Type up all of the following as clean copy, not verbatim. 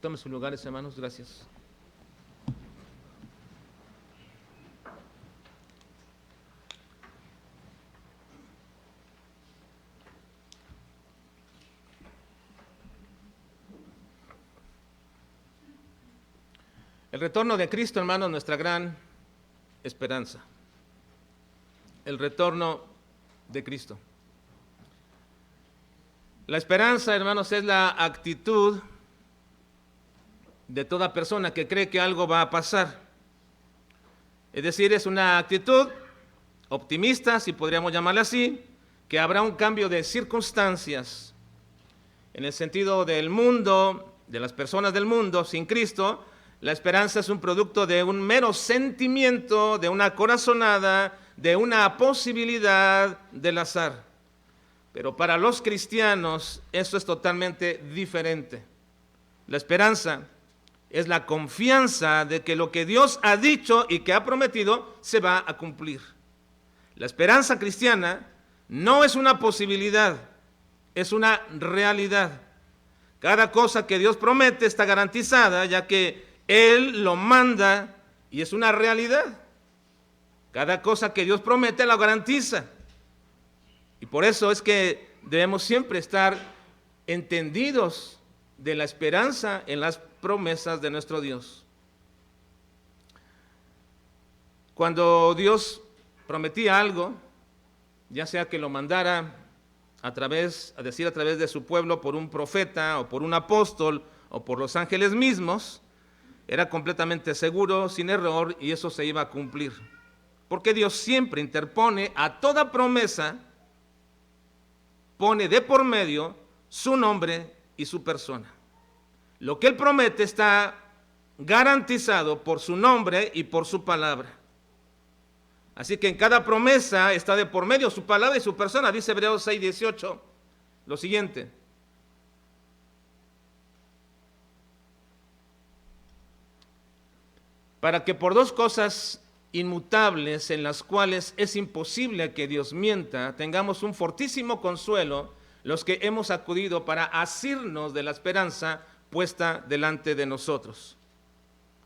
Tomen sus lugares, hermanos, gracias. El retorno de Cristo, hermanos, nuestra gran esperanza. El retorno de Cristo. La esperanza, hermanos, es la actitud de toda persona que cree que algo va a pasar. Es decir, es una actitud optimista, si podríamos llamarla así, que habrá un cambio de circunstancias. En el sentido del mundo, de las personas del mundo, sin Cristo, la esperanza es un producto de un mero sentimiento, de una corazonada, de una posibilidad del azar. Pero para los cristianos eso es totalmente diferente. La esperanza es la confianza de que lo que Dios ha dicho y que ha prometido se va a cumplir. La esperanza cristiana no es una posibilidad, es una realidad. Cada cosa que Dios promete está garantizada, ya que Él lo manda y es una realidad. Cada cosa que Dios promete la garantiza. Y por eso es que debemos siempre estar entendidos de la esperanza en las promesas de nuestro Dios. Cuando Dios prometía algo, ya sea que lo mandara a través de su pueblo por un profeta o por un apóstol o por los ángeles mismos, era completamente seguro, sin error, y eso se iba a cumplir. Porque Dios siempre interpone a toda promesa, pone de por medio su nombre y su persona. Lo que Él promete está garantizado por su nombre y por su palabra. Así que en cada promesa está de por medio su palabra y su persona. Dice Hebreos 6:18 lo siguiente: para que por dos cosas inmutables en las cuales es imposible que Dios mienta, tengamos un fortísimo consuelo los que hemos acudido para asirnos de la esperanza puesta delante de nosotros.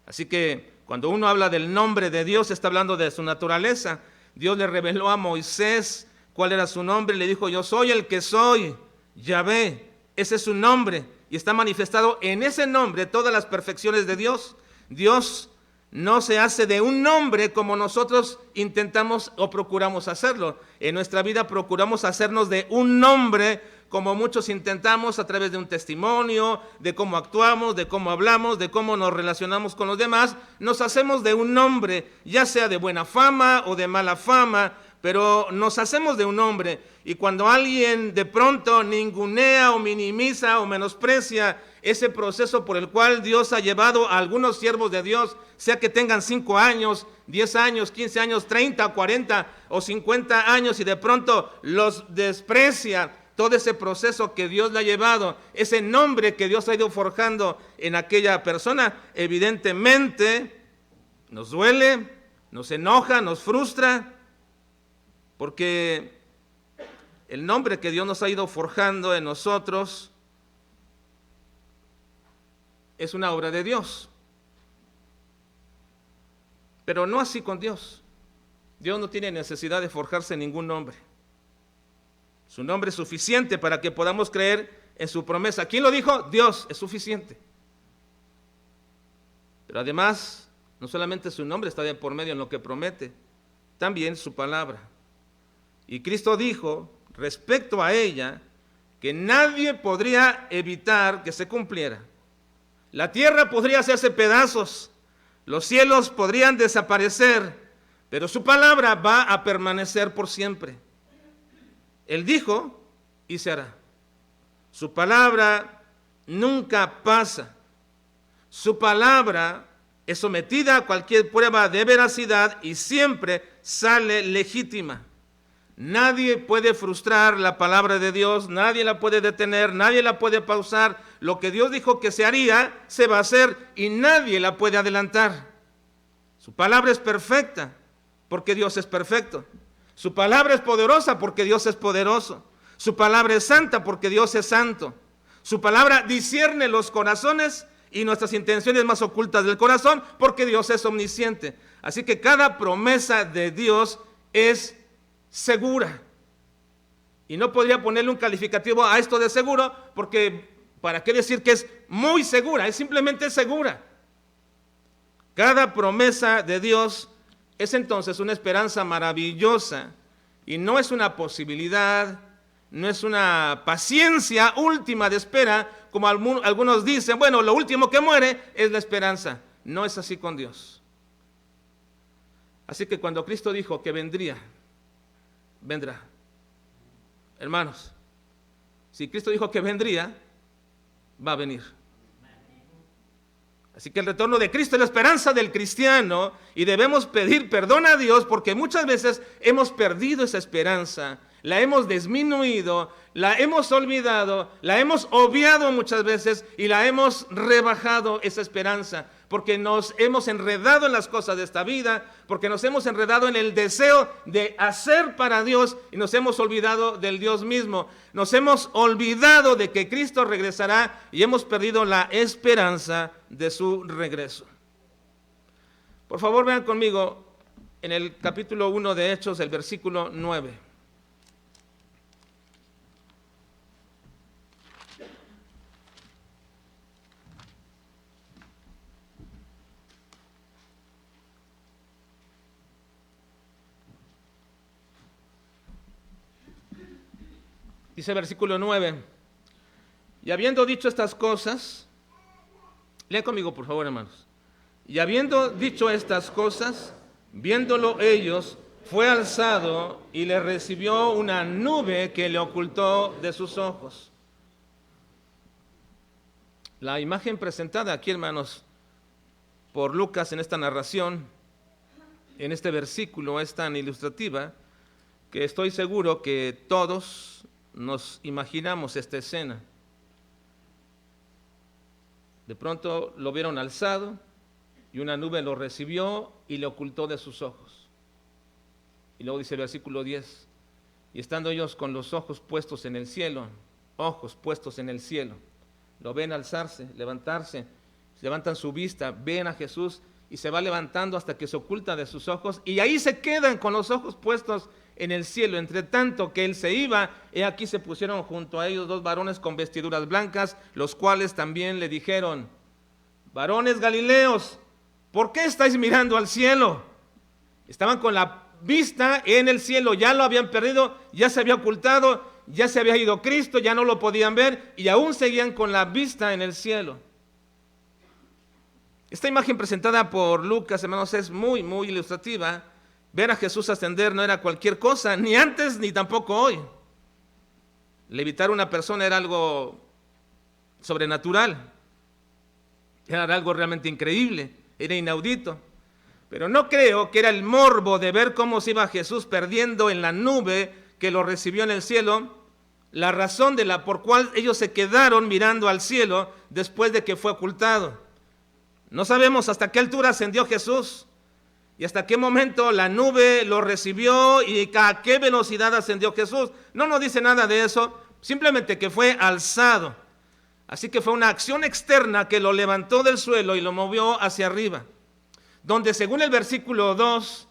Así que cuando uno habla del nombre de Dios, está hablando de su naturaleza. Dios le reveló a Moisés cuál era su nombre, le dijo: yo soy el que soy, Yahvé, ese es su nombre, y está manifestado en ese nombre todas las perfecciones de Dios. Dios no se hace de un nombre como nosotros intentamos o procuramos hacerlo. En nuestra vida procuramos hacernos de un nombre, como muchos intentamos, a través de un testimonio, de cómo actuamos, de cómo hablamos, de cómo nos relacionamos con los demás. Nos hacemos de un nombre, ya sea de buena fama o de mala fama, pero nos hacemos de un nombre. Y cuando alguien de pronto ningunea o minimiza o menosprecia ese proceso por el cual Dios ha llevado a algunos siervos de Dios, sea que tengan 5 años, 10 años, 15 años, 30, 40 o 50 años, y de pronto los desprecia, todo ese proceso que Dios le ha llevado, ese nombre que Dios ha ido forjando en aquella persona, evidentemente nos duele, nos enoja, nos frustra, porque el nombre que Dios nos ha ido forjando en nosotros es una obra de Dios. Pero no así con Dios. Dios no tiene necesidad de forjarse ningún nombre. Su nombre es suficiente para que podamos creer en su promesa. ¿Quién lo dijo? Dios, es suficiente. Pero además, no solamente su nombre está de por medio en lo que promete, también su palabra. Y Cristo dijo respecto a ella que nadie podría evitar que se cumpliera. La tierra podría hacerse pedazos, los cielos podrían desaparecer, pero su palabra va a permanecer por siempre. Él dijo y se hará. Su palabra nunca pasa. Su palabra es sometida a cualquier prueba de veracidad y siempre sale legítima. Nadie puede frustrar la palabra de Dios, nadie la puede detener, nadie la puede pausar. Lo que Dios dijo que se haría, se va a hacer y nadie la puede adelantar. Su palabra es perfecta porque Dios es perfecto. Su palabra es poderosa porque Dios es poderoso. Su palabra es santa porque Dios es santo. Su palabra discierne los corazones y nuestras intenciones más ocultas del corazón, porque Dios es omnisciente. Así que cada promesa de Dios es segura. Y no podría ponerle un calificativo a esto de seguro, porque ¿para qué decir que es muy segura? Es simplemente segura. Cada promesa de Dios es entonces una esperanza maravillosa y no es una posibilidad, no es una paciencia última de espera, como algunos dicen, bueno, lo último que muere es la esperanza. No es así con Dios. Así que cuando Cristo dijo que vendría, vendrá. Hermanos, si Cristo dijo que vendría, va a venir. Así que el retorno de Cristo es la esperanza del cristiano y debemos pedir perdón a Dios porque muchas veces hemos perdido esa esperanza, la hemos disminuido, la hemos olvidado, la hemos obviado muchas veces y la hemos rebajado esa esperanza porque nos hemos enredado en las cosas de esta vida, porque nos hemos enredado en el deseo de hacer para Dios y nos hemos olvidado del Dios mismo. Nos hemos olvidado de que Cristo regresará y hemos perdido la esperanza de su regreso. Por favor, vean conmigo en el capítulo 1 de Hechos, el versículo 9. Dice el versículo 9, y habiendo dicho estas cosas, lean conmigo por favor, hermanos. Y habiendo dicho estas cosas, viéndolo ellos, fue alzado y le recibió una nube que le ocultó de sus ojos. La imagen presentada aquí, hermanos, por Lucas en esta narración, en este versículo, es tan ilustrativa que estoy seguro que todos nos imaginamos esta escena. De pronto lo vieron alzado y una nube lo recibió y le ocultó de sus ojos. Y luego dice el versículo 10, y estando ellos con los ojos puestos en el cielo, ojos puestos en el cielo, lo ven alzarse, levantarse, levantan su vista, ven a Jesús y se va levantando hasta que se oculta de sus ojos y ahí se quedan con los ojos puestos en el cielo. Entre tanto que él se iba, he aquí se pusieron junto a ellos dos varones con vestiduras blancas, los cuales también le dijeron, varones galileos, ¿por qué estáis mirando al cielo? Estaban con la vista en el cielo, ya lo habían perdido, ya se había ocultado, ya se había ido Cristo, ya no lo podían ver y aún seguían con la vista en el cielo. Esta imagen presentada por Lucas, hermanos, es muy, muy ilustrativa. Ver a Jesús ascender no era cualquier cosa, ni antes ni tampoco hoy. Levitar a una persona era algo sobrenatural, era algo realmente increíble, era inaudito. Pero no creo que era el morbo de ver cómo se iba Jesús perdiendo en la nube que lo recibió en el cielo, la razón por cual ellos se quedaron mirando al cielo después de que fue ocultado. No sabemos hasta qué altura ascendió Jesús y hasta qué momento la nube lo recibió y a qué velocidad ascendió Jesús. No nos dice nada de eso, simplemente que fue alzado. Así que fue una acción externa que lo levantó del suelo y lo movió hacia arriba. Donde según el versículo 2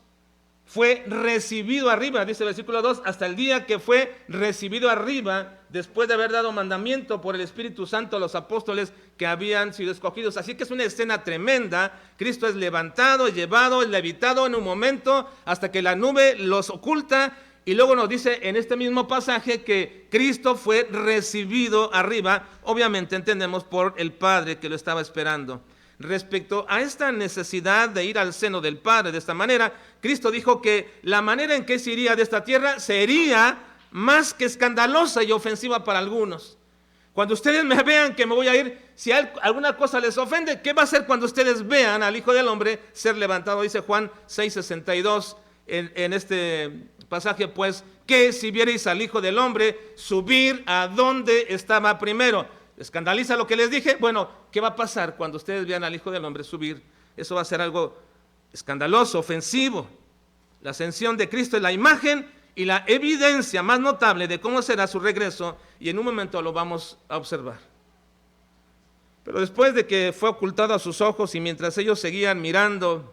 fue recibido arriba, dice el versículo 2, hasta el día que fue recibido arriba después de haber dado mandamiento por el Espíritu Santo a los apóstoles que habían sido escogidos. Así que es una escena tremenda. Cristo es levantado, llevado, es levitado en un momento hasta que la nube los oculta y luego nos dice en este mismo pasaje que Cristo fue recibido arriba, obviamente entendemos por el Padre que lo estaba esperando. Respecto a esta necesidad de ir al seno del Padre de esta manera, Cristo dijo que la manera en que se iría de esta tierra sería más que escandalosa y ofensiva para algunos. Cuando ustedes me vean que me voy a ir, si alguna cosa les ofende, ¿qué va a hacer cuando ustedes vean al Hijo del Hombre ser levantado? Dice Juan 6:62 en este pasaje, pues, que si vierais al Hijo del Hombre subir a donde estaba primero. ¿Escandaliza lo que les dije? Bueno, ¿qué va a pasar cuando ustedes vean al Hijo del Hombre subir? Eso va a ser algo escandaloso, ofensivo. La ascensión de Cristo es la imagen y la evidencia más notable de cómo será su regreso y en un momento lo vamos a observar. Pero después de que fue ocultado a sus ojos y mientras ellos seguían mirando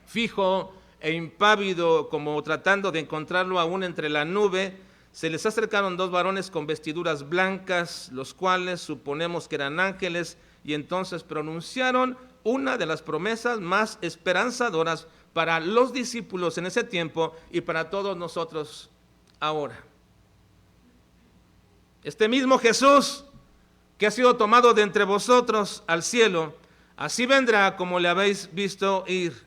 fijo e impávido, como tratando de encontrarlo aún entre la nube, se les acercaron dos varones con vestiduras blancas, los cuales suponemos que eran ángeles, y entonces pronunciaron una de las promesas más esperanzadoras para los discípulos en ese tiempo y para todos nosotros ahora. Este mismo Jesús que ha sido tomado de entre vosotros al cielo, así vendrá como le habéis visto ir.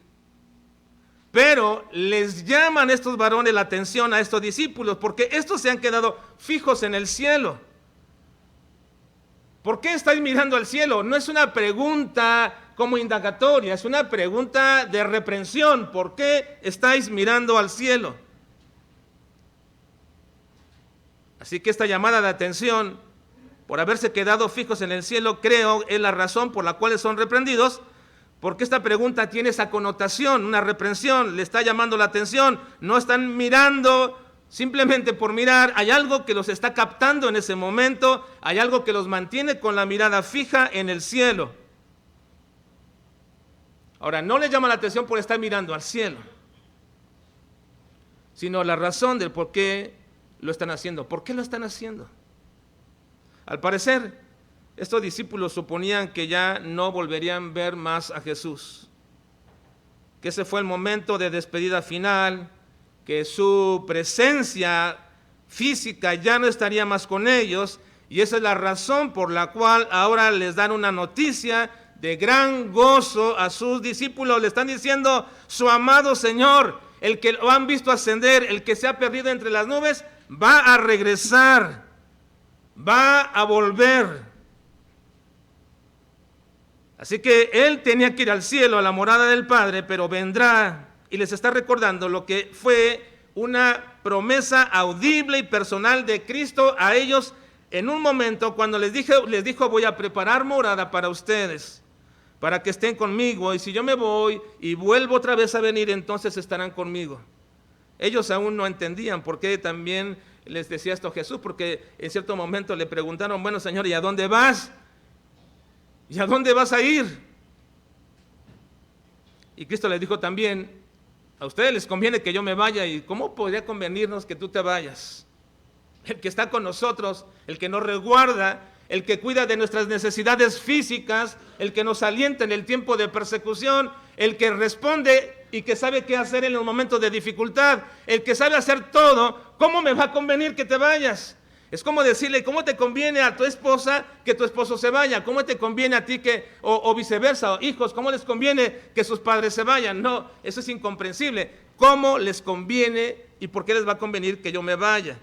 Pero les llaman estos varones la atención a estos discípulos, porque estos se han quedado fijos en el cielo. ¿Por qué estáis mirando al cielo? No es una pregunta como indagatoria, es una pregunta de reprensión. ¿Por qué estáis mirando al cielo? Así que esta llamada de atención, por haberse quedado fijos en el cielo, creo es la razón por la cual son reprendidos, porque esta pregunta tiene esa connotación, una reprensión, le está llamando la atención, no están mirando simplemente por mirar, hay algo que los está captando en ese momento, hay algo que los mantiene con la mirada fija en el cielo. Ahora, no les llama la atención por estar mirando al cielo, sino la razón del por qué lo están haciendo. ¿Por qué lo están haciendo? Al parecer, estos discípulos suponían que ya no volverían a ver más a Jesús, que ese fue el momento de despedida final, que su presencia física ya no estaría más con ellos, y esa es la razón por la cual ahora les dan una noticia de gran gozo a sus discípulos. Le están diciendo: su amado Señor, el que lo han visto ascender, el que se ha perdido entre las nubes, va a regresar, va a volver. Así que él tenía que ir al cielo, a la morada del Padre, pero vendrá, y les está recordando lo que fue una promesa audible y personal de Cristo a ellos en un momento cuando les dijo: voy a preparar morada para ustedes, para que estén conmigo, y si yo me voy y vuelvo otra vez a venir, entonces estarán conmigo. Ellos aún no entendían por qué también les decía esto Jesús, porque en cierto momento le preguntaron: bueno, Señor, ¿y a dónde vas? ¿Y a dónde vas a ir? Y Cristo les dijo también: a ustedes les conviene que yo me vaya, ¿y cómo podría convenirnos que tú te vayas? El que está con nosotros, el que nos resguarda, el que cuida de nuestras necesidades físicas, el que nos alienta en el tiempo de persecución, el que responde y que sabe qué hacer en los momentos de dificultad, el que sabe hacer todo, ¿cómo me va a convenir que te vayas? Es como decirle: ¿cómo te conviene a tu esposa que tu esposo se vaya? ¿Cómo te conviene a ti o viceversa? Hijos, ¿cómo les conviene que sus padres se vayan? No, eso es incomprensible. ¿Cómo les conviene y por qué les va a convenir que yo me vaya?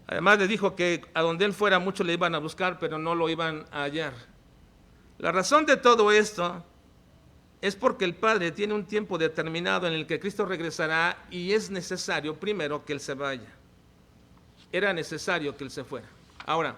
Además les dijo que a donde él fuera muchos le iban a buscar, pero no lo iban a hallar. La razón de todo esto es porque el Padre tiene un tiempo determinado en el que Cristo regresará, y es necesario primero que Él se vaya. Era necesario que Él se fuera. Ahora,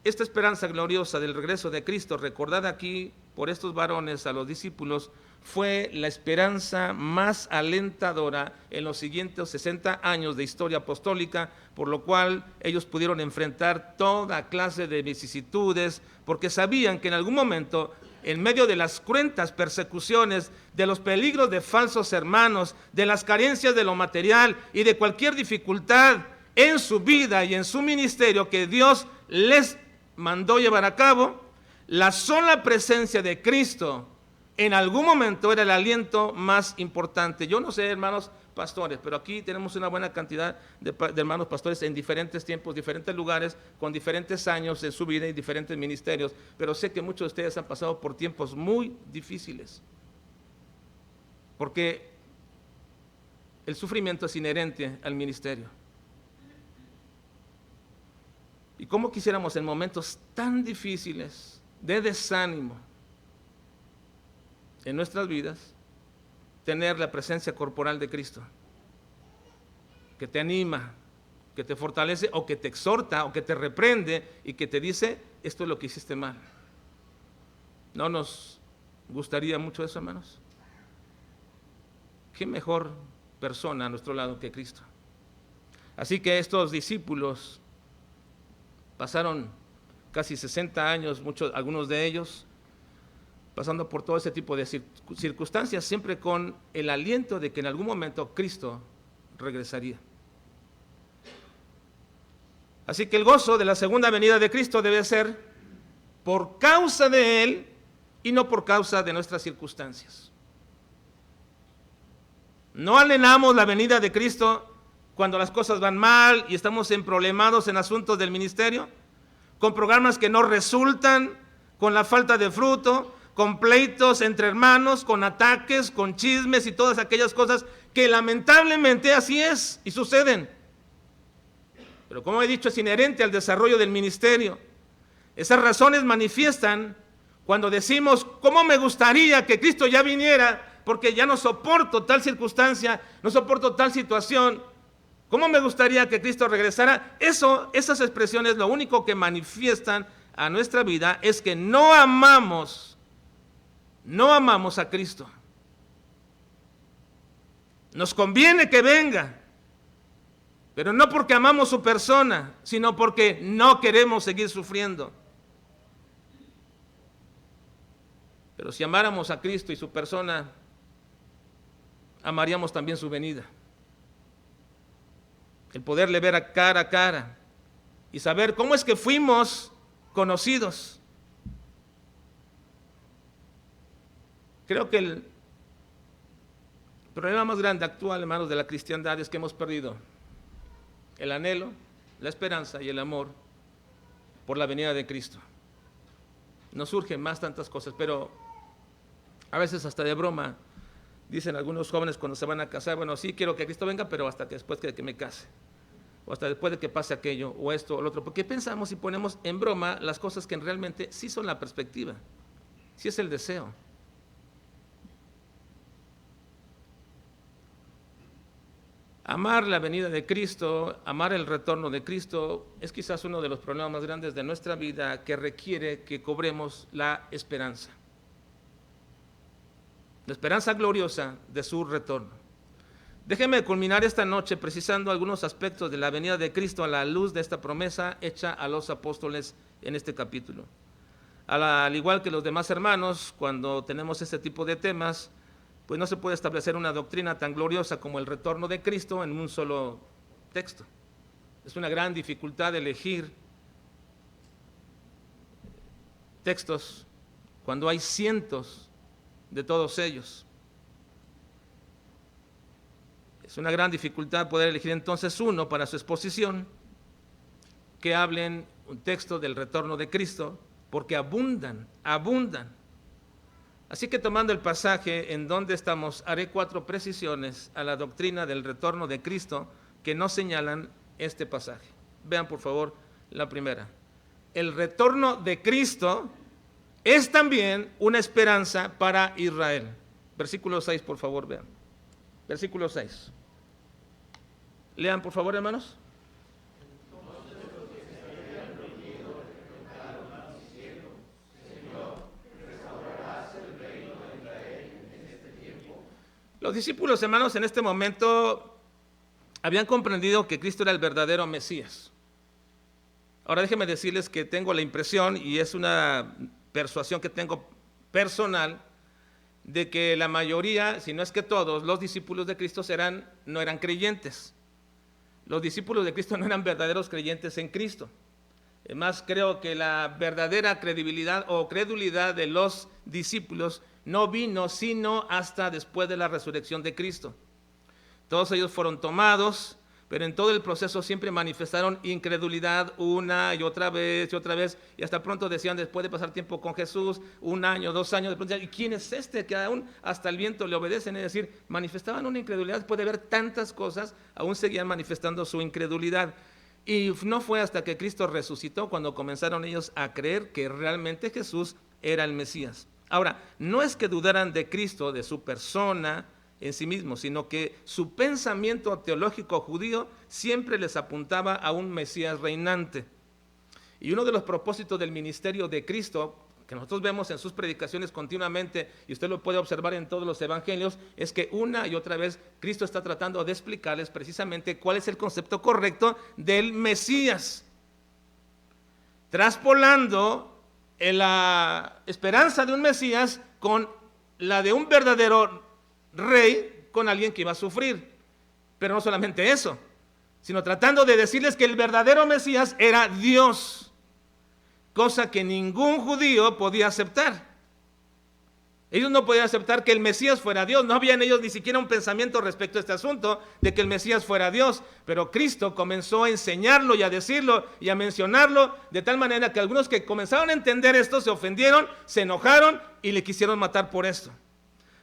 esta esperanza gloriosa del regreso de Cristo, recordada aquí por estos varones a los discípulos, fue la esperanza más alentadora en los siguientes 60 años de historia apostólica, por lo cual ellos pudieron enfrentar toda clase de vicisitudes, porque sabían que en algún momento, en medio de las cruentas persecuciones, de los peligros de falsos hermanos, de las carencias de lo material y de cualquier dificultad en su vida y en su ministerio que Dios les mandó llevar a cabo, la sola presencia de Cristo en algún momento era el aliento más importante. Yo no sé, hermanos pastores, pero aquí tenemos una buena cantidad de hermanos pastores en diferentes tiempos, diferentes lugares, con diferentes años en su vida y diferentes ministerios, pero sé que muchos de ustedes han pasado por tiempos muy difíciles, porque el sufrimiento es inherente al ministerio. Y cómo quisiéramos en momentos tan difíciles de desánimo en nuestras vidas tener la presencia corporal de Cristo, que te anima, que te fortalece, o que te exhorta, o que te reprende y que te dice: esto es lo que hiciste mal. ¿No nos gustaría mucho eso, hermanos? ¿Qué mejor persona a nuestro lado que Cristo? Así que estos discípulos pasaron casi 60 años, algunos de ellos, pasando por todo ese tipo de circunstancias, siempre con el aliento de que en algún momento Cristo regresaría. Así que el gozo de la segunda venida de Cristo debe ser por causa de Él y no por causa de nuestras circunstancias. No anhelamos la venida de Cristo cuando las cosas van mal y estamos emproblemados en asuntos del ministerio, con programas que no resultan, con la falta de fruto, con pleitos entre hermanos, con ataques, con chismes y todas aquellas cosas que lamentablemente así es y suceden. Pero como he dicho, es inherente al desarrollo del ministerio. Esas razones manifiestan cuando decimos, ¿cómo me gustaría que Cristo ya viniera? Porque ya no soporto tal circunstancia, no soporto tal situación. ¿Cómo me gustaría que Cristo regresara? Esas expresiones lo único que manifiestan a nuestra vida es que no amamos a Cristo. Nos conviene que venga, pero no porque amamos su persona, sino porque no queremos seguir sufriendo. Pero si amáramos a Cristo y su persona, amaríamos también su venida. El poderle ver a cara y saber cómo es que fuimos conocidos. Creo que el problema más grande actual, hermanos, de la cristiandad es que hemos perdido el anhelo, la esperanza y el amor por la venida de Cristo. Nos surgen más tantas cosas, pero a veces hasta de broma dicen algunos jóvenes cuando se van a casar, bueno, sí quiero que Cristo venga, pero hasta que después de que me case, o hasta después de que pase aquello, o esto, o lo otro, porque pensamos y ponemos en broma las cosas que realmente sí son la perspectiva, sí es el deseo. Amar la venida de Cristo, amar el retorno de Cristo, es quizás uno de los problemas más grandes de nuestra vida que requiere que cobremos la esperanza gloriosa de su retorno. Déjeme culminar esta noche precisando algunos aspectos de la venida de Cristo a la luz de esta promesa hecha a los apóstoles en este capítulo. Al igual que los demás hermanos, cuando tenemos este tipo de temas, pues no se puede establecer una doctrina tan gloriosa como el retorno de Cristo en un solo texto. Es una gran dificultad elegir textos cuando hay cientos de todos ellos. Es una gran dificultad poder elegir entonces uno para su exposición que hablen un texto del retorno de Cristo, porque abundan. Así que tomando el pasaje en donde estamos, haré 4 precisiones a la doctrina del retorno de Cristo que no señalan este pasaje. Vean por favor la primera. El retorno de Cristo es también una esperanza para Israel. Versículo 6, por favor, vean. Versículo 6. Lean, por favor, hermanos. Los discípulos, hermanos, en este momento habían comprendido que Cristo era el verdadero Mesías. Ahora déjenme decirles que tengo la impresión, y es una persuasión que tengo personal, de que la mayoría, si no es que todos, los discípulos de Cristo no eran creyentes. Los discípulos de Cristo no eran verdaderos creyentes en Cristo. Además, creo que la verdadera credibilidad o credulidad de los discípulos no vino sino hasta después de la resurrección de Cristo. Todos ellos fueron tomados, pero en todo el proceso siempre manifestaron incredulidad una y otra vez, y hasta pronto decían, después de pasar tiempo con Jesús, 1 año, 2 años, de pronto decían, ¿y quién es este que aún hasta el viento le obedecen? Es decir, manifestaban una incredulidad, después de ver tantas cosas, aún seguían manifestando su incredulidad. Y no fue hasta que Cristo resucitó cuando comenzaron ellos a creer que realmente Jesús era el Mesías. Ahora, no es que dudaran de Cristo, de su persona en sí mismo, sino que su pensamiento teológico judío siempre les apuntaba a un Mesías reinante. Y uno de los propósitos del ministerio de Cristo, que nosotros vemos en sus predicaciones continuamente, y usted lo puede observar en todos los evangelios, es que una y otra vez Cristo está tratando de explicarles precisamente cuál es el concepto correcto del Mesías. traspolando la esperanza de un Mesías con la de un verdadero rey, con alguien que iba a sufrir. Pero no solamente eso, sino tratando de decirles que el verdadero Mesías era Dios, cosa que ningún judío podía aceptar. Ellos no podían aceptar que el Mesías fuera Dios. No había en ellos ni siquiera un pensamiento respecto a este asunto de que el Mesías fuera Dios. Pero Cristo comenzó a enseñarlo y a decirlo y a mencionarlo, de tal manera que algunos que comenzaron a entender esto se ofendieron, se enojaron y le quisieron matar por esto.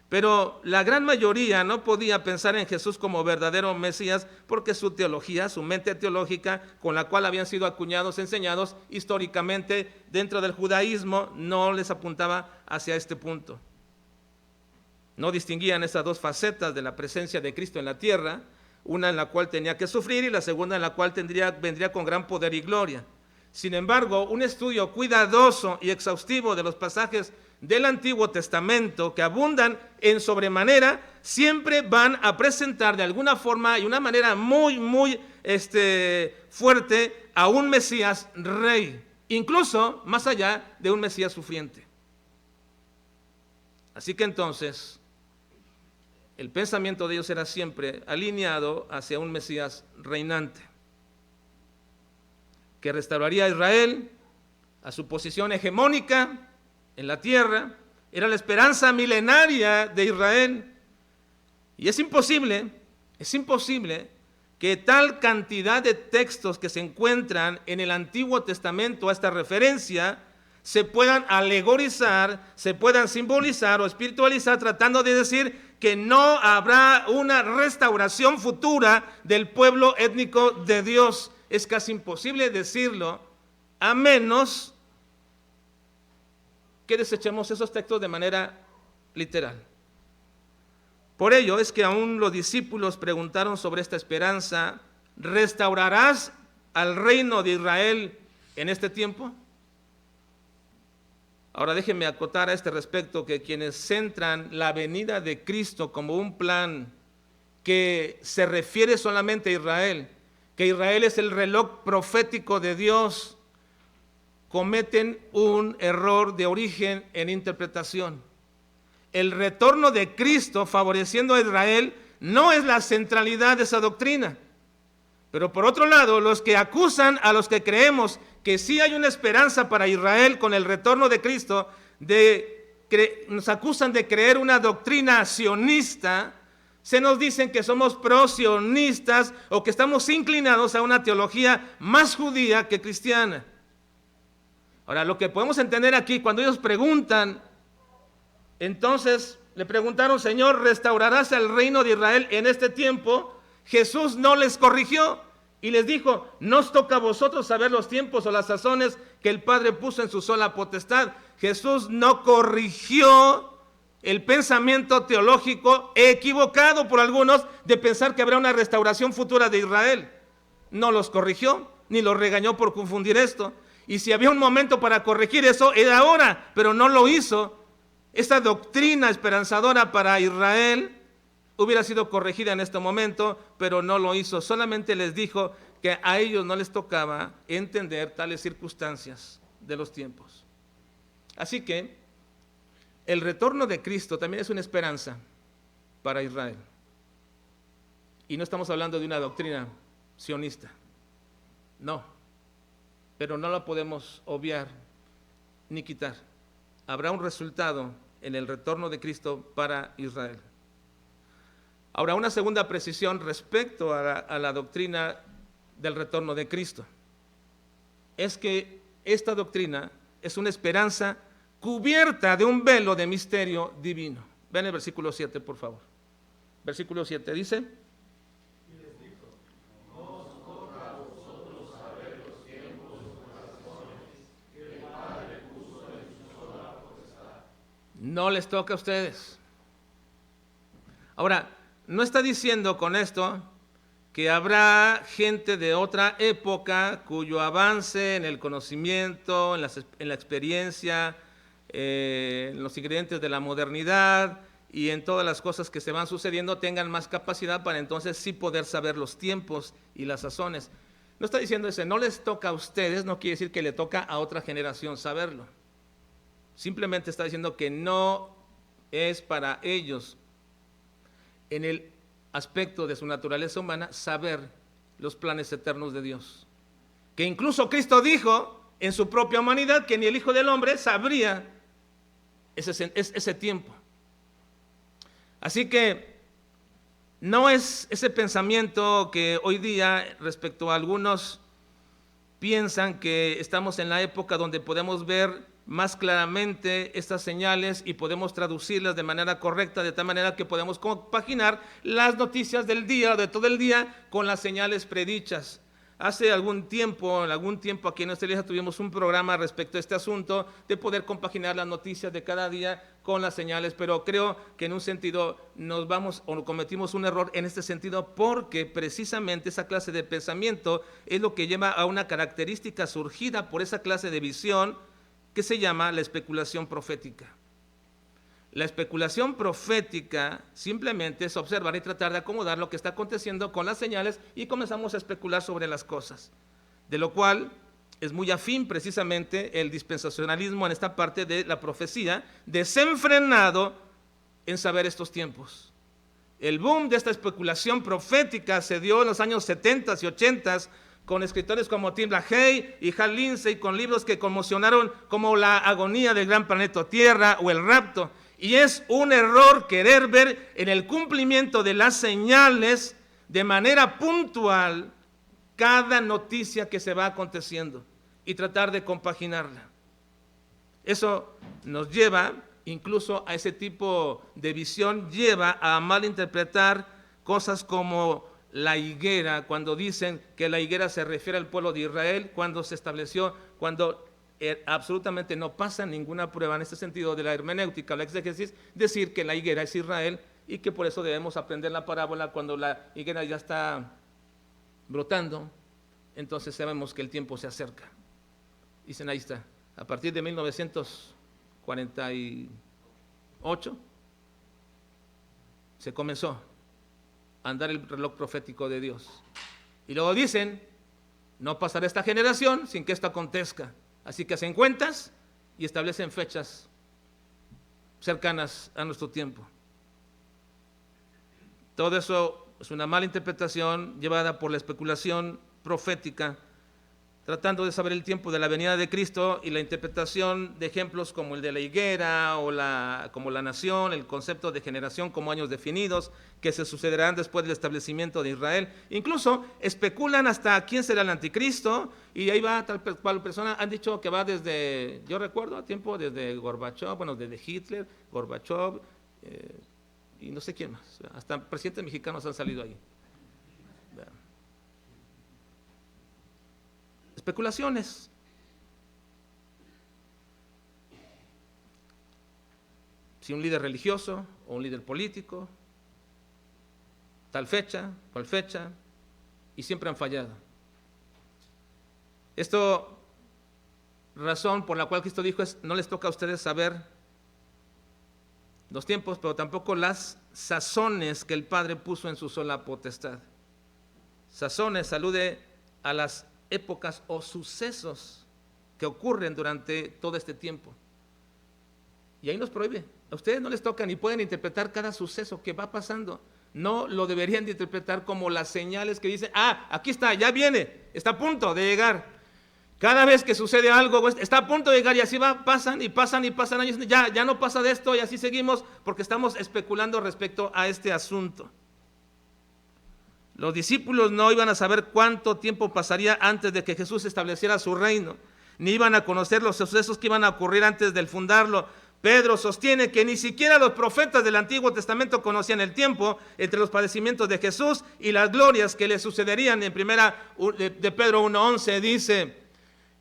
Pero la gran mayoría no podía pensar en Jesús como verdadero Mesías porque su teología, su mente teológica con la cual habían sido acuñados, enseñados históricamente dentro del judaísmo, no les apuntaba hacia este punto. No distinguían esas dos facetas de la presencia de Cristo en la tierra, una en la cual tenía que sufrir y la segunda en la cual vendría con gran poder y gloria. Sin embargo, un estudio cuidadoso y exhaustivo de los pasajes del Antiguo Testamento que abundan en sobremanera, siempre van a presentar de alguna forma y una manera muy fuerte a un Mesías rey, incluso más allá de un Mesías sufriente. Así que entonces, el pensamiento de ellos era siempre alineado hacia un Mesías reinante, que restauraría a Israel a su posición hegemónica en la tierra. Era la esperanza milenaria de Israel. Y es imposible que tal cantidad de textos que se encuentran en el Antiguo Testamento a esta referencia se puedan alegorizar, se puedan simbolizar o espiritualizar, tratando de decir que no habrá una restauración futura del pueblo étnico de Dios. Es casi imposible decirlo, a menos que desechemos esos textos de manera literal. Por ello es que aún los discípulos preguntaron sobre esta esperanza: ¿restaurarás al reino de Israel en este tiempo? Ahora déjenme acotar a este respecto que quienes centran la venida de Cristo como un plan que se refiere solamente a Israel, que Israel es el reloj profético de Dios, cometen un error de origen en interpretación. El retorno de Cristo favoreciendo a Israel no es la centralidad de esa doctrina. Pero por otro lado, los que acusan a los que creemos que sí hay una esperanza para Israel con el retorno de Cristo, nos acusan de creer una doctrina sionista. Se nos dicen que somos pro-sionistas o que estamos inclinados a una teología más judía que cristiana. Ahora, lo que podemos entender aquí, cuando ellos preguntan, entonces le preguntaron: Señor, ¿restaurarás el reino de Israel en este tiempo? Jesús no les corrigió y les dijo: no os toca a vosotros saber los tiempos o las sazones que el Padre puso en su sola potestad. Jesús no corrigió el pensamiento teológico equivocado por algunos de pensar que habrá una restauración futura de Israel. No los corrigió, ni los regañó por confundir esto. Y si había un momento para corregir eso, era ahora, pero no lo hizo. Esta doctrina esperanzadora para Israel hubiera sido corregida en este momento, pero no lo hizo. Solamente les dijo que a ellos no les tocaba entender tales circunstancias de los tiempos. Así que el retorno de Cristo también es una esperanza para Israel. Y no estamos hablando de una doctrina sionista. No. Pero no la podemos obviar ni quitar. Habrá un resultado en el retorno de Cristo para Israel. Ahora, una segunda precisión respecto a la doctrina del retorno de Cristo es que esta doctrina es una esperanza cubierta de un velo de misterio divino. Ven el versículo 7, por favor. Versículo 7 dice: no les toca a ustedes. Ahora, no está diciendo con esto que habrá gente de otra época cuyo avance en el conocimiento, en la experiencia, en los ingredientes de la modernidad y en todas las cosas que se van sucediendo tengan más capacidad para entonces sí poder saber los tiempos y las sazones. No está diciendo eso, no les toca a ustedes, no quiere decir que le toca a otra generación saberlo. Simplemente está diciendo que no es para ellos, en el aspecto de su naturaleza humana, saber los planes eternos de Dios. Que incluso Cristo dijo en su propia humanidad que ni el Hijo del Hombre sabría ese tiempo. Así que no es ese pensamiento que hoy día respecto a algunos piensan que estamos en la época donde podemos ver más claramente estas señales y podemos traducirlas de manera correcta, de tal manera que podemos compaginar las noticias del día, de todo el día, con las señales predichas. Hace algún tiempo aquí en nuestra iglesia tuvimos un programa respecto a este asunto de poder compaginar las noticias de cada día con las señales, pero creo que en un sentido cometimos un error en este sentido, porque precisamente esa clase de pensamiento es lo que lleva a una característica surgida por esa clase de visión que se llama la especulación profética. La especulación profética simplemente es observar y tratar de acomodar lo que está aconteciendo con las señales y comenzamos a especular sobre las cosas, de lo cual es muy afín precisamente el dispensacionalismo en esta parte de la profecía, desenfrenado en saber estos tiempos. El boom de esta especulación profética se dio en los años 70 y 80 con escritores como Tim LaHaye y Hal Lindsey, con libros que conmocionaron como La agonía del gran planeta Tierra o El rapto. Y es un error querer ver en el cumplimiento de las señales de manera puntual cada noticia que se va aconteciendo y tratar de compaginarla. Eso nos lleva incluso a ese tipo de visión, lleva a malinterpretar cosas como la higuera, cuando dicen que la higuera se refiere al pueblo de Israel, cuando se estableció, cuando absolutamente no pasa ninguna prueba en este sentido de la hermenéutica, la exégesis, decir que la higuera es Israel y que por eso debemos aprender la parábola cuando la higuera ya está brotando, entonces sabemos que el tiempo se acerca. Dicen, ahí está, a partir de 1948 se comenzó a andar el reloj profético de Dios. Y luego dicen, no pasará esta generación sin que esto acontezca. Así que hacen cuentas y establecen fechas cercanas a nuestro tiempo. Todo eso es una mala interpretación llevada por la especulación profética, tratando de saber el tiempo de la venida de Cristo, y la interpretación de ejemplos como el de la higuera o como la nación, el concepto de generación como años definidos que se sucederán después del establecimiento de Israel. Incluso especulan hasta quién será el anticristo, y ahí va tal cual persona. Han dicho que va desde, yo recuerdo a tiempo, desde Gorbachev, desde Hitler, Gorbachev, y no sé quién más, hasta presidentes mexicanos han salido ahí. Especulaciones. Si un líder religioso o un líder político, tal fecha, cual fecha, y siempre han fallado. Esto, razón por la cual Cristo dijo, es: no les toca a ustedes saber los tiempos, pero tampoco las sazones que el Padre puso en su sola potestad. Sazones alude a las épocas o sucesos que ocurren durante todo este tiempo. Y ahí nos prohíbe. A ustedes no les toca ni pueden interpretar cada suceso que va pasando. No lo deberían de interpretar como las señales que dicen, aquí está, ya viene, está a punto de llegar. Cada vez que sucede algo, está a punto de llegar, y así pasan años, ya no pasa de esto, y así seguimos, porque estamos especulando respecto a este asunto. Los discípulos no iban a saber cuánto tiempo pasaría antes de que Jesús estableciera su reino, ni iban a conocer los sucesos que iban a ocurrir antes de fundarlo. Pedro sostiene que ni siquiera los profetas del Antiguo Testamento conocían el tiempo entre los padecimientos de Jesús y las glorias que le sucederían. En primera de Pedro 1:11 dice,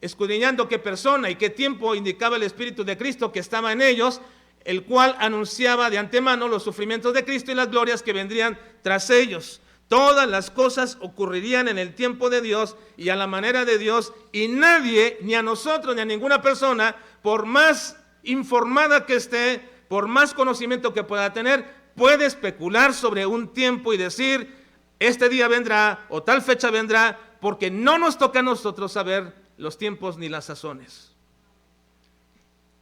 escudriñando qué persona y qué tiempo indicaba el Espíritu de Cristo que estaba en ellos, el cual anunciaba de antemano los sufrimientos de Cristo y las glorias que vendrían tras ellos. Todas las cosas ocurrirían en el tiempo de Dios y a la manera de Dios, y nadie, ni a nosotros, ni a ninguna persona, por más informada que esté, por más conocimiento que pueda tener, puede especular sobre un tiempo y decir, este día vendrá o tal fecha vendrá, porque no nos toca a nosotros saber los tiempos ni las sazones.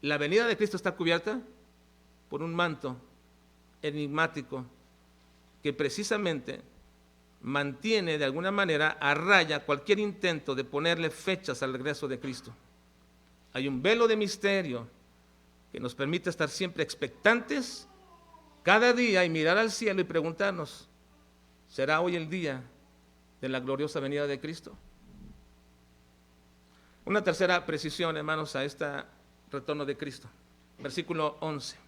La venida de Cristo está cubierta por un manto enigmático que precisamente mantiene de alguna manera a raya cualquier intento de ponerle fechas al regreso de Cristo. Hay un velo de misterio que nos permite estar siempre expectantes cada día y mirar al cielo y preguntarnos, ¿será hoy el día de la gloriosa venida de Cristo? Una tercera precisión, hermanos, a este retorno de Cristo. Versículo 11.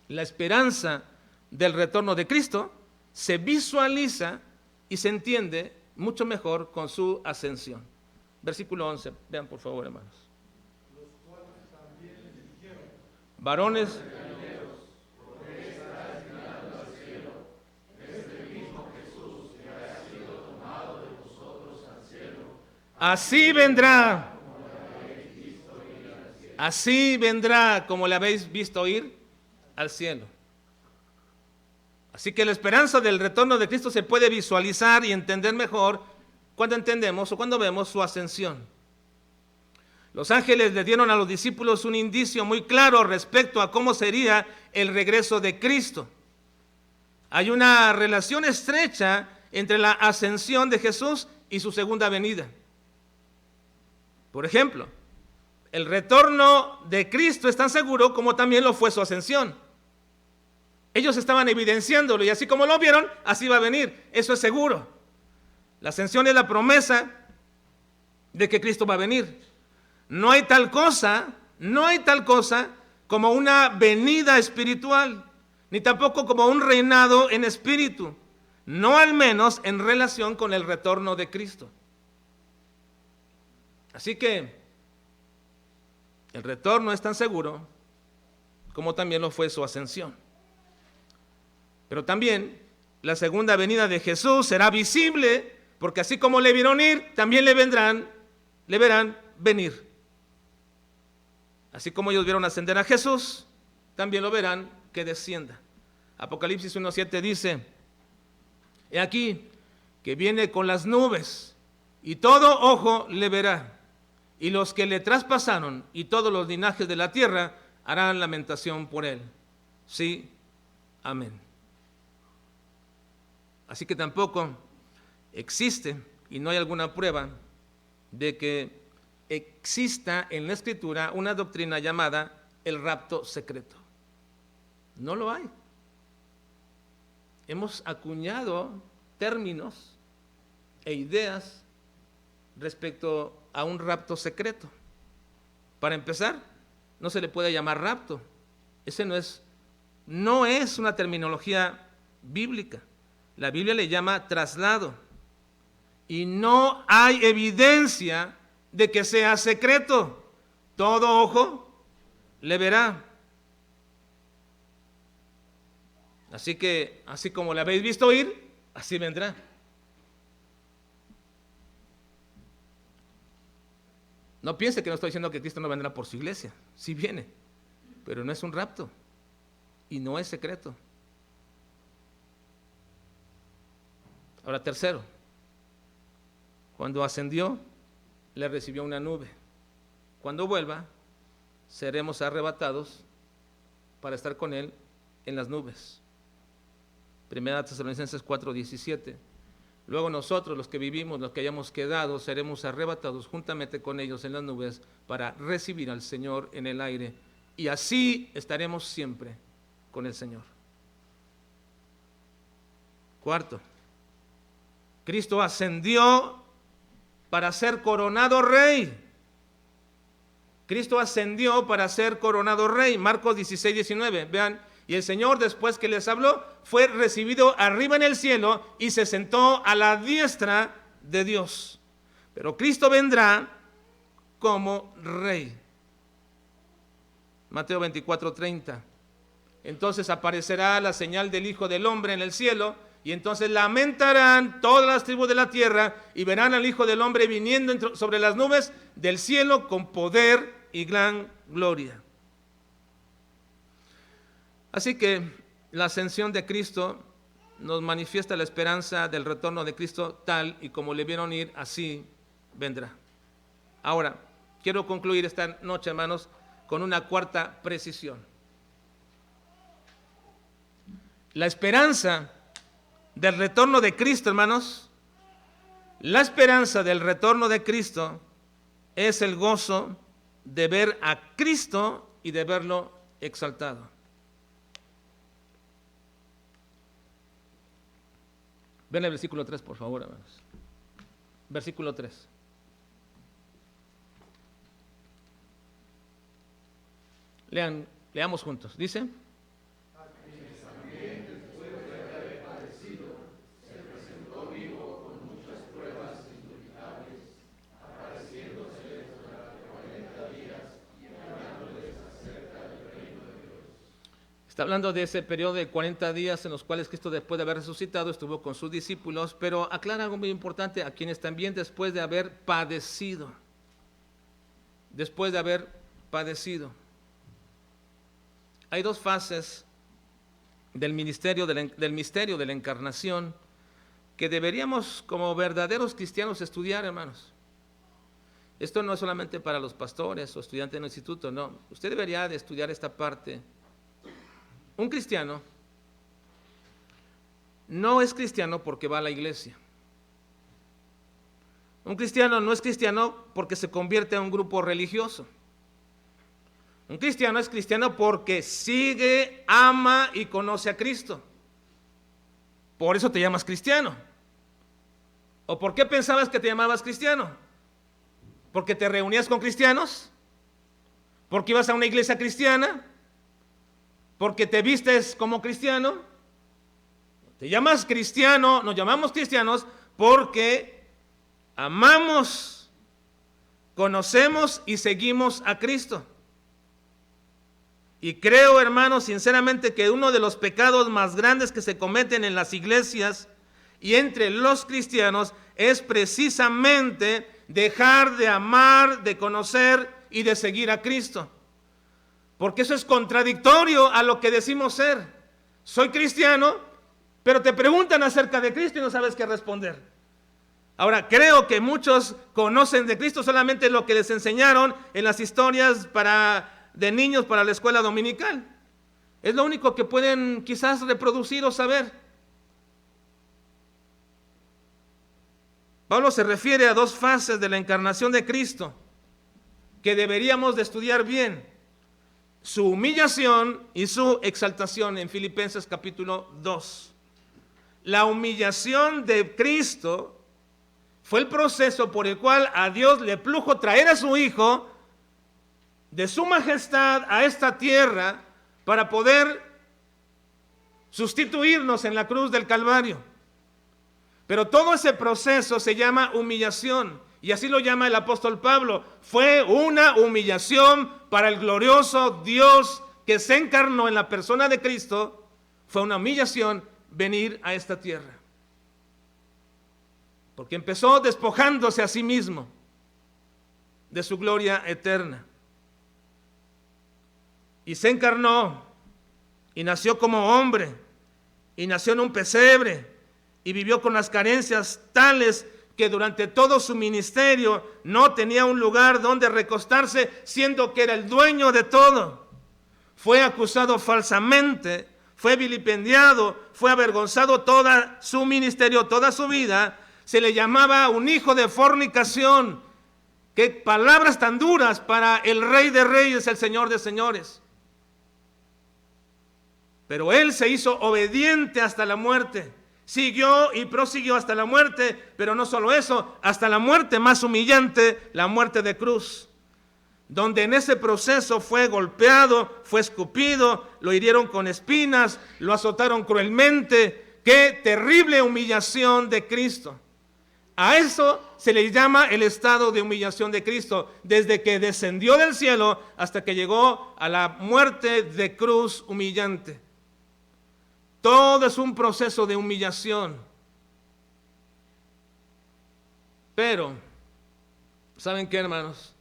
La esperanza del retorno de Cristo se visualiza y se entiende mucho mejor con su ascensión. Versículo 11, vean por favor, hermanos. Los cuales también les dijeron, varones, así vendrá como le habéis visto ir al cielo. Así que la esperanza del retorno de Cristo se puede visualizar y entender mejor cuando entendemos o cuando vemos su ascensión. Los ángeles le dieron a los discípulos un indicio muy claro respecto a cómo sería el regreso de Cristo. Hay una relación estrecha entre la ascensión de Jesús y su segunda venida. Por ejemplo, el retorno de Cristo es tan seguro como también lo fue su ascensión. Ellos estaban evidenciándolo y así como lo vieron, así va a venir. Eso es seguro. La ascensión es la promesa de que Cristo va a venir. No hay tal cosa como una venida espiritual, ni tampoco como un reinado en espíritu, no al menos en relación con el retorno de Cristo. Así que el retorno es tan seguro como también lo fue su ascensión. Pero también la segunda venida de Jesús será visible, porque así como le vieron ir, también le verán venir. Así como ellos vieron ascender a Jesús, también lo verán que descienda. Apocalipsis 1:7 dice, he aquí que viene con las nubes, y todo ojo le verá, y los que le traspasaron y todos los linajes de la tierra harán lamentación por él. Sí, amén. Así que tampoco existe, y no hay alguna prueba de que exista en la Escritura una doctrina llamada el rapto secreto. No lo hay. Hemos acuñado términos e ideas respecto a un rapto secreto. Para empezar, no se le puede llamar rapto. Ese no es una terminología bíblica. La Biblia le llama traslado. Y no hay evidencia de que sea secreto. Todo ojo le verá. Así que, así como le habéis visto ir, así vendrá. No piense que no estoy diciendo que Cristo no vendrá por su iglesia. Sí viene, pero no es un rapto y no es secreto. Ahora, tercero, cuando ascendió, le recibió una nube. Cuando vuelva, seremos arrebatados para estar con él en las nubes. Primera Tesalonicenses 4:17. Luego nosotros, los que vivimos, los que hayamos quedado, seremos arrebatados juntamente con ellos en las nubes para recibir al Señor en el aire. Y así estaremos siempre con el Señor. Cuarto, Cristo ascendió para ser coronado rey. Cristo ascendió para ser coronado rey. Marcos 16:19. Vean, y el Señor, después que les habló, fue recibido arriba en el cielo y se sentó a la diestra de Dios. Pero Cristo vendrá como rey. Mateo 24:30. Entonces aparecerá la señal del Hijo del Hombre en el cielo, y entonces lamentarán todas las tribus de la tierra y verán al Hijo del Hombre viniendo sobre las nubes del cielo con poder y gran gloria. Así que la ascensión de Cristo nos manifiesta la esperanza del retorno de Cristo tal y como le vieron ir, así vendrá. Ahora, quiero concluir esta noche, hermanos, con una cuarta precisión. La esperanza del retorno de Cristo, hermanos, la esperanza del retorno de Cristo es el gozo de ver a Cristo y de verlo exaltado. Ven el versículo 3, por favor, hermanos. Versículo 3. Leamos juntos. Dice: está hablando de ese periodo de 40 días en los cuales Cristo, después de haber resucitado, estuvo con sus discípulos, pero aclara algo muy importante: a quienes también después de haber padecido. Después de haber padecido. Hay dos fases del misterio de la encarnación que deberíamos como verdaderos cristianos estudiar, hermanos. Esto no es solamente para los pastores o estudiantes del instituto, no. Usted debería de estudiar esta parte. Un cristiano no es cristiano porque va a la iglesia. Un cristiano no es cristiano porque se convierte a un grupo religioso. Un cristiano es cristiano porque sigue, ama y conoce a Cristo. Por eso te llamas cristiano. ¿O por qué pensabas que te llamabas cristiano? ¿Porque te reunías con cristianos? ¿Porque ibas a una iglesia cristiana? ¿Porque te vistes como cristiano? Te llamas cristiano, nos llamamos cristianos porque amamos, conocemos y seguimos a Cristo. Y creo, hermanos, sinceramente que uno de los pecados más grandes que se cometen en las iglesias y entre los cristianos es precisamente dejar de amar, de conocer y de seguir a Cristo. Porque eso es contradictorio a lo que decimos ser. Soy cristiano, pero te preguntan acerca de Cristo y no sabes qué responder. Ahora, creo que muchos conocen de Cristo solamente lo que les enseñaron en las historias de niños para la escuela dominical. Es lo único que pueden quizás reproducir o saber. Pablo se refiere a dos fases de la encarnación de Cristo que deberíamos de estudiar bien: su humillación y su exaltación, en Filipenses capítulo 2. La humillación de Cristo fue el proceso por el cual a Dios le plujo traer a su Hijo de su majestad a esta tierra para poder sustituirnos en la cruz del Calvario. Pero todo ese proceso se llama humillación, y así lo llama el apóstol Pablo. Fue una humillación para el glorioso Dios que se encarnó en la persona de Cristo. Fue una humillación venir a esta tierra, porque empezó despojándose a sí mismo de su gloria eterna. Y se encarnó, y nació como hombre, y nació en un pesebre, y vivió con las carencias tales que durante todo su ministerio no tenía un lugar donde recostarse, siendo que era el dueño de todo. Fue acusado falsamente, fue vilipendiado, fue avergonzado todo su ministerio, toda su vida. Se le llamaba un hijo de fornicación. Qué palabras tan duras para el Rey de Reyes, el Señor de Señores. Pero él se hizo obediente hasta la muerte. Siguió y prosiguió hasta la muerte, pero no solo eso, hasta la muerte más humillante, la muerte de cruz, donde en ese proceso fue golpeado, fue escupido, lo hirieron con espinas, lo azotaron cruelmente. ¡Qué terrible humillación de Cristo! A eso se le llama el estado de humillación de Cristo, desde que descendió del cielo hasta que llegó a la muerte de cruz humillante. Todo es un proceso de humillación. Pero, ¿saben qué, hermanos?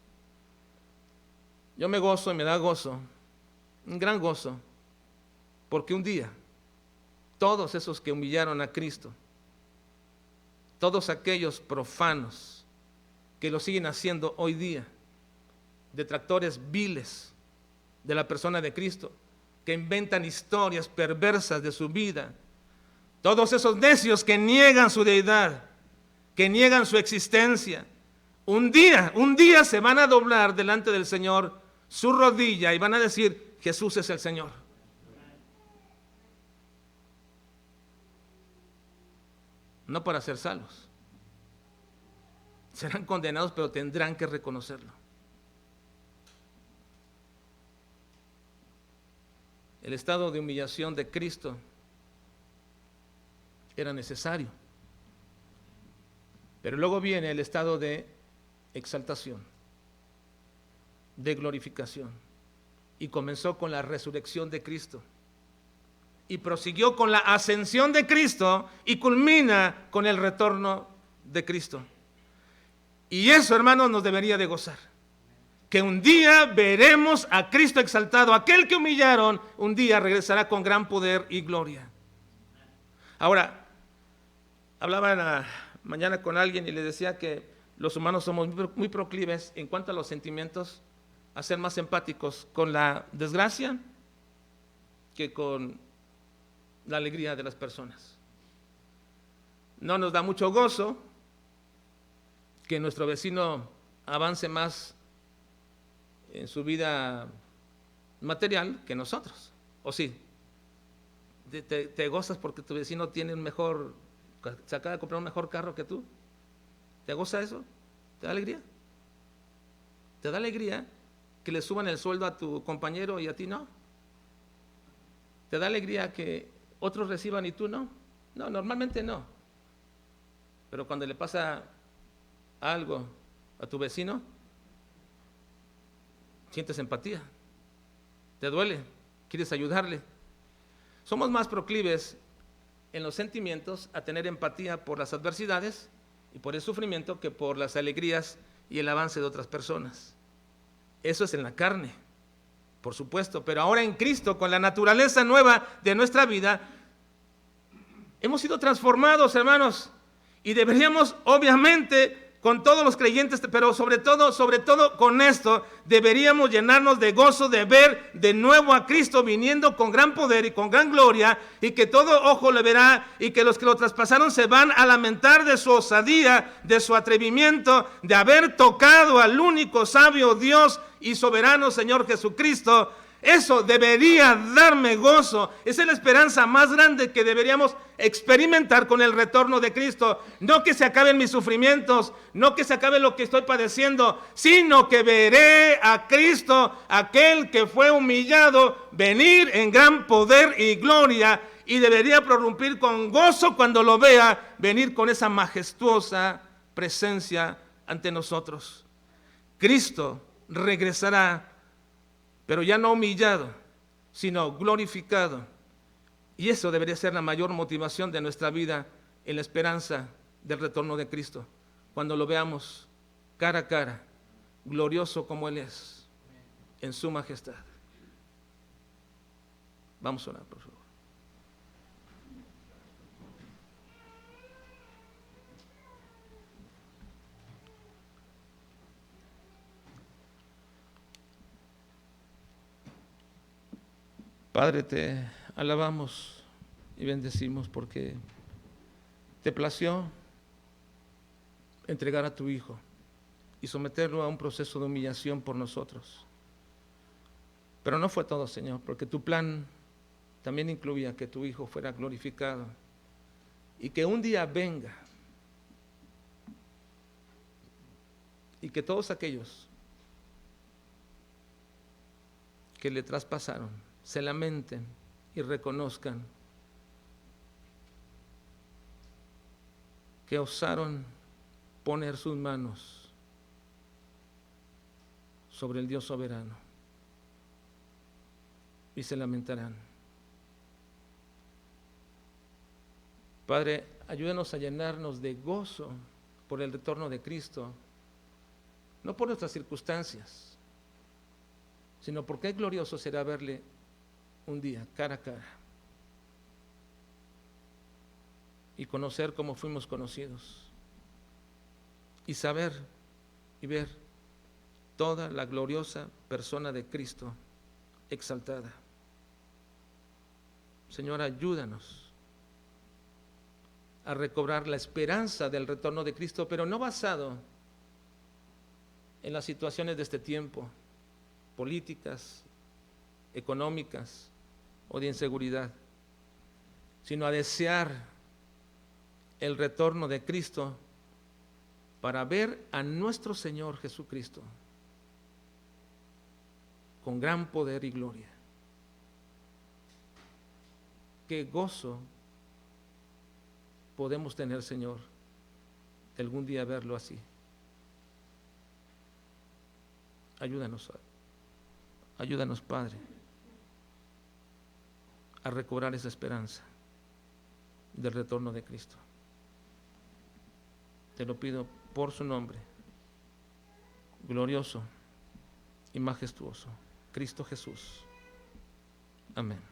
Yo me gozo y me da gozo, un gran gozo, porque un día todos esos que humillaron a Cristo, todos aquellos profanos que lo siguen haciendo hoy día, detractores viles de la persona de Cristo, que inventan historias perversas de su vida, todos esos necios que niegan su deidad, que niegan su existencia, un día se van a doblar delante del Señor su rodilla y van a decir: Jesús es el Señor. No para ser salvos. Serán condenados, pero tendrán que reconocerlo. El estado de humillación de Cristo era necesario. Pero luego viene el estado de exaltación, de glorificación. Y comenzó con la resurrección de Cristo. Y prosiguió con la ascensión de Cristo y culmina con el retorno de Cristo. Y eso, hermanos, nos debería de gozar. Que un día veremos a Cristo exaltado. Aquel que humillaron, un día regresará con gran poder y gloria. Ahora, hablaba mañana con alguien y le decía que los humanos somos muy proclives en cuanto a los sentimientos a ser más empáticos con la desgracia que con la alegría de las personas. No nos da mucho gozo que nuestro vecino avance más en su vida material que nosotros, ¿o sí? ¿Te gozas porque tu vecino tiene se acaba de comprar un mejor carro que tú? ¿Te goza eso? ¿Te da alegría? ¿Te da alegría que le suban el sueldo a tu compañero y a ti no? ¿Te da alegría que otros reciban y tú no? No, normalmente no. Pero cuando le pasa algo a tu vecino, sientes empatía, te duele, quieres ayudarle. Somos más proclives en los sentimientos a tener empatía por las adversidades y por el sufrimiento que por las alegrías y el avance de otras personas. Eso es en la carne, por supuesto, pero ahora en Cristo, con la naturaleza nueva de nuestra vida, hemos sido transformados, hermanos, y deberíamos, obviamente, con todos los creyentes, pero sobre todo con esto, deberíamos llenarnos de gozo de ver de nuevo a Cristo viniendo con gran poder y con gran gloria, y que todo ojo le verá, y que los que lo traspasaron se van a lamentar de su osadía, de su atrevimiento, de haber tocado al único sabio Dios y soberano Señor Jesucristo. Eso debería darme gozo. Esa es la esperanza más grande que deberíamos experimentar con el retorno de Cristo. No que se acaben mis sufrimientos, no que se acabe lo que estoy padeciendo, sino que veré a Cristo, aquel que fue humillado, venir en gran poder y gloria, y debería prorrumpir con gozo cuando lo vea venir con esa majestuosa presencia ante nosotros. Cristo regresará, pero ya no humillado, sino glorificado. Y eso debería ser la mayor motivación de nuestra vida en la esperanza del retorno de Cristo. Cuando lo veamos cara a cara, glorioso como Él es, en su majestad. Vamos a orar, por favor. Padre, te alabamos y bendecimos porque te plació entregar a tu Hijo y someterlo a un proceso de humillación por nosotros. Pero no fue todo, Señor, porque tu plan también incluía que tu Hijo fuera glorificado y que un día venga y que todos aquellos que le traspasaron se lamenten y reconozcan que osaron poner sus manos sobre el Dios soberano y se lamentarán. Padre, ayúdanos a llenarnos de gozo por el retorno de Cristo, no por nuestras circunstancias, sino porque glorioso será verle un día cara a cara. y conocer como fuimos conocidos, y saber y ver toda la gloriosa persona de Cristo exaltada. Señor, ayúdanos a recobrar la esperanza del retorno de Cristo, pero no basado en las situaciones de este tiempo, políticas, económicas o de inseguridad, sino a desear el retorno de Cristo para ver a nuestro Señor Jesucristo con gran poder y gloria. Qué gozo podemos tener, Señor, algún día verlo así. Ayúdanos, Padre, a recobrar esa esperanza del retorno de Cristo. Te lo pido por su nombre, glorioso y majestuoso, Cristo Jesús. Amén.